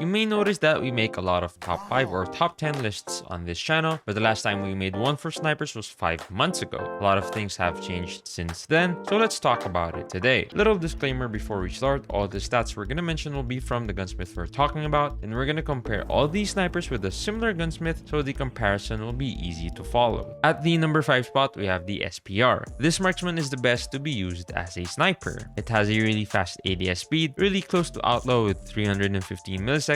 You may notice that we make a lot of top 5 or top 10 lists on this channel, but the last time we made one for snipers was 5 months ago. A lot of things have changed since then, so let's talk about it today. Little disclaimer before we start, all the stats we're gonna mention will be from the gunsmith we're talking about, and we're gonna compare all these snipers with a similar gunsmith so the comparison will be easy to follow. At the number 5 spot, we have the SPR. This marksman is the best to be used as a sniper. It has a really fast ADS speed, really close to Outlaw with 315 milliseconds,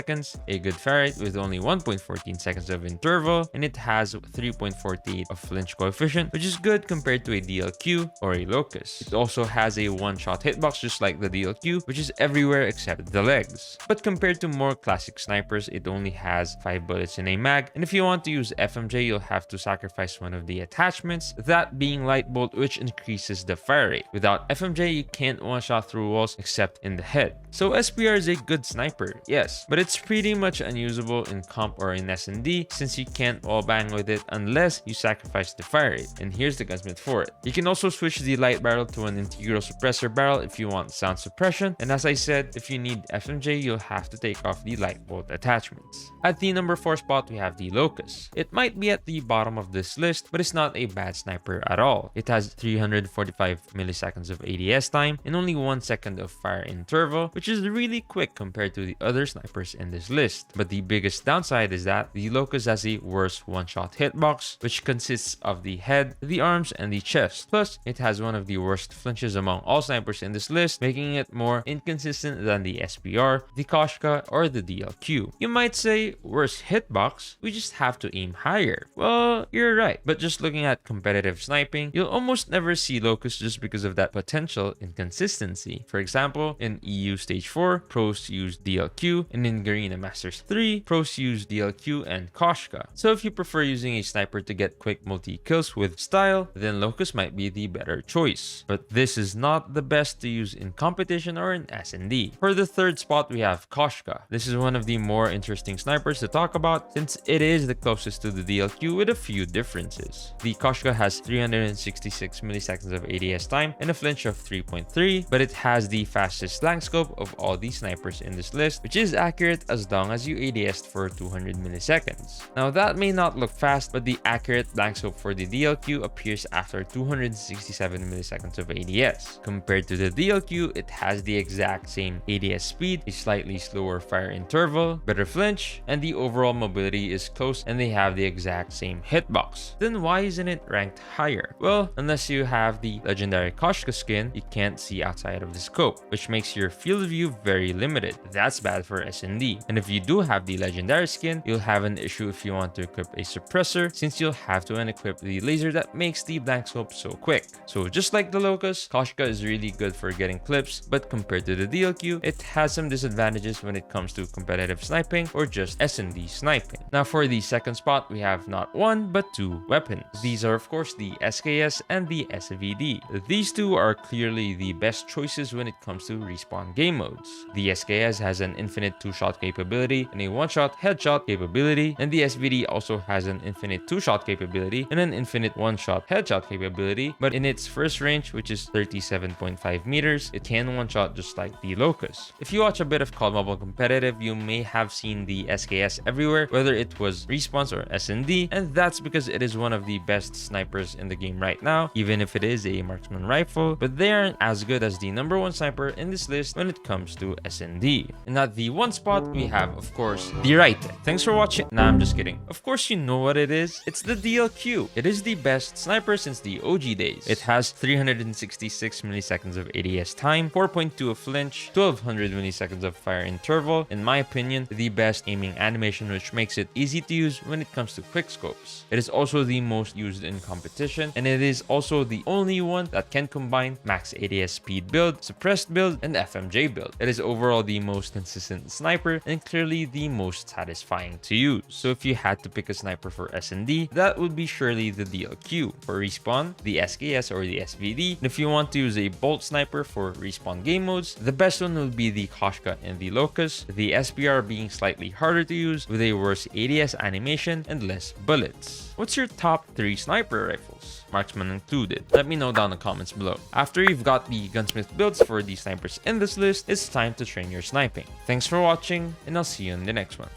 a good fire rate with only 1.14 seconds of interval, and it has 3.48 of flinch coefficient, which is good compared to a DLQ or a Locus. It also has a one-shot hitbox just like the DLQ, which is everywhere except the legs. But compared to more classic snipers, it only has 5 bullets in a mag, and if you want to use FMJ, you'll have to sacrifice one of the attachments, that being Light Bolt, which increases the fire rate. Without FMJ, you can't one-shot through walls except in the head. So SPR is a good sniper, yes, but it's pretty much unusable in comp or in S&D since you can't wallbang with it unless you sacrifice the fire rate, and here's the gunsmith for it. You can also switch the light barrel to an integral suppressor barrel if you want sound suppression, and as I said, if you need FMJ, you'll have to take off the light bolt attachments. At the number 4 spot, we have the Locus. It might be at the bottom of this list, but it's not a bad sniper at all. It has 345 milliseconds of ADS time and only 1 second of fire interval, which is really quick compared to the other snipers in this list. But the biggest downside is that the Locus has a worse one-shot hitbox, which consists of the head, the arms, and the chest. Plus, it has one of the worst flinches among all snipers in this list, making it more inconsistent than the SPR, the Koshka, or the DLQ. You might say, worse hitbox, we just have to aim higher. Well, you're right, but just looking at competitive sniping, you'll almost never see Locus just because of that potential inconsistency. For example, in EU Stage 4, pros use DLQ, and in Garena Masters 3, pros use DLQ and Koshka. So if you prefer using a sniper to get quick multi-kills with style, then Locus might be the better choice. But this is not the best to use in competition or in S&D. For the 3rd spot, we have Koshka. This is one of the more interesting snipers to talk about since it is the closest to the DLQ with a few differences. The Koshka has 366 milliseconds of ADS time and a flinch of 3.3, but it has the fastest slang scope of all the snipers in this list, which is accurate as long as you ADS'd for 200 milliseconds. Now that may not look fast, but the accurate blank scope for the DLQ appears after 267 milliseconds of ADS. Compared to the DLQ, it has the exact same ADS speed, a slightly slower fire interval, better flinch, and the overall mobility is close and they have the exact same hitbox. Then why isn't it ranked higher? Well, unless you have the legendary Koshka skin, you can't see outside of the scope, which makes your field of view very limited. That's bad for S&D. And if you do have the legendary skin, you'll have an issue if you want to equip a suppressor, since you'll have to unequip the laser that makes the blank scope so quick. So just like the Locus, Koshka is really good for getting clips, but compared to the DLQ, it has some disadvantages when it comes to competitive sniping or just S&D sniping. Now for the 2nd spot, we have not one, but 2 weapons. These are of course the SKS and the SVD. These two are clearly the best choices when it comes to respawn game modes. The SKS has an infinite 2-shot capability and a 1-shot headshot capability, and the SVD also has an infinite 2-shot capability and an infinite 1-shot headshot capability, but in its first range, which is 37.5 meters, it can 1-shot just like the Locus. If you watch a bit of COD Mobile competitive, you may have seen the SKS everywhere, whether it was respawns or S&D, and that's because it is one of the best snipers in the game right now, even if it is a marksman rifle, but they aren't as good as the number 1 sniper in this list when it comes to S&D. And at the 1 spot, we have, of course, the Drei. Thanks for watching. Nah, I'm just kidding. Of course you know what it is. It's the DLQ. It is the best sniper since the OG days. It has 366 milliseconds of ADS time, 4.2 of flinch, 1200 milliseconds of fire interval. In my opinion, the best aiming animation, which makes it easy to use when it comes to quickscopes. It is also the most used in competition, and it is also the only one that can combine max ADS speed build, suppressed build, and FMJ build. It is overall the most consistent sniper and clearly the most satisfying to use. So if you had to pick a sniper for S&D, that would be surely the DLQ. For respawn, the SKS or the SVD. And if you want to use a bolt sniper for respawn game modes, the best one will be the Koshka and the Locus, the SPR being slightly harder to use with a worse ADS animation and less bullets. What's your top 3 sniper rifles, marksman included? Let me know down in the comments below. After you've got the gunsmith builds for the snipers in this list, it's time to train your sniping. Thanks for watching, and I'll see you in the next one.